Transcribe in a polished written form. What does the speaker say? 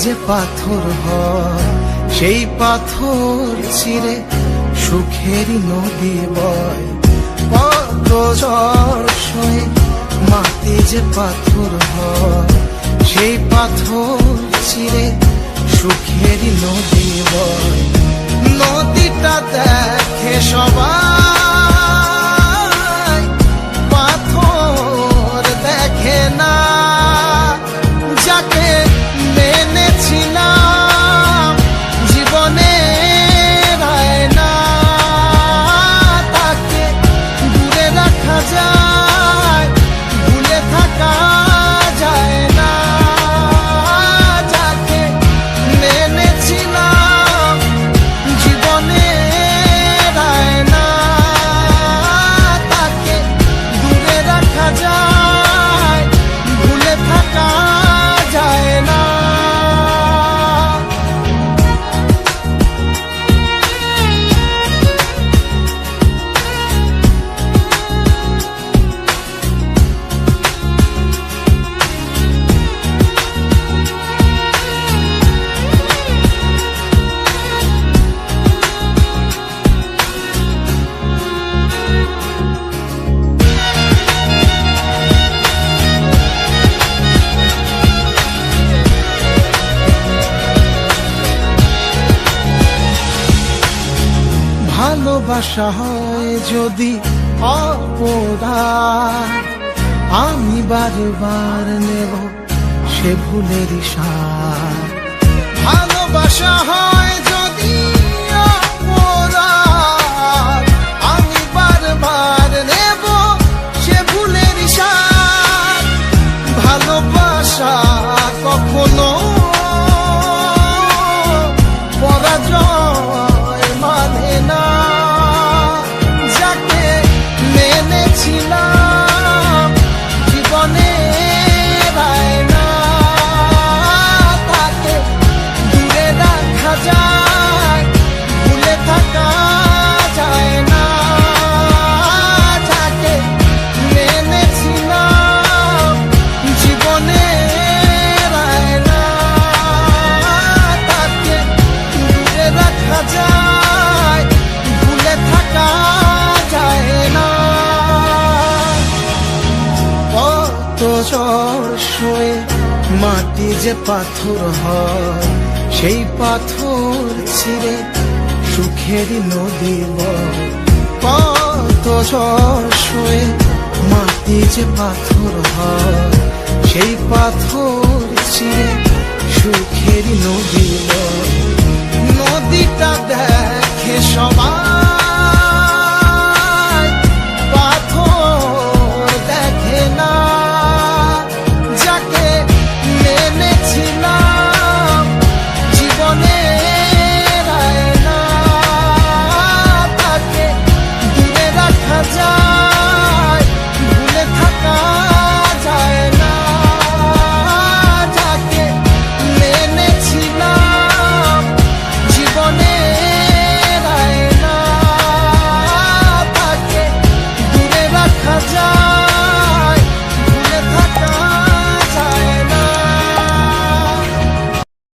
যে পাথর হয় সেই পাথর ছিঁড়ে সুখেরই নদী বয়। কত ঝড় সয়ে মাটি যে পাথর হয় সেই পাথর ছিঁড়ে সুখেরই নদী বয়। নদীটা দেখে সবাই, পাথর দেখে না। যাকে মেনেছিলাম জীবনে না, তাকে দূরে রাখা যায়, ভুলে থাকা যায় না। যাকে মেনেছিলাম জীবনে না, তাকে দূরে রাখা যায়, ভুলে থাকা যায় না। ভালোবাসা হয় যদি অপরাধ, আমি বারবার নেব সে ভুলের সাথ। ভালোবাসা হয় যদি অপরাধ, আমি বারবার নেব সে ভুলের সাথ। ভালোবাসা কখনো পরাজয় মানে না। যাকে মেনেছিলাম জীবনে না, তাকে দূরে রাখা যায়, ভুলে থাকা যায় না। যাকে মেনেছিলাম জীবনে না, তাকে দূরে রাখা যায়, ভুলে থাকা যায় না। কত ঝড় সয়ে মাটি যে পাথর হয় সেই পাথর ছিঁড়ে সুখেরই নদী বয়। কত ঝড় সয়ে মাটি যে পাথর হয় সেই পাথর ছিঁড়ে সুখেরই নদী বয়। নদীটা দেখে সবাই,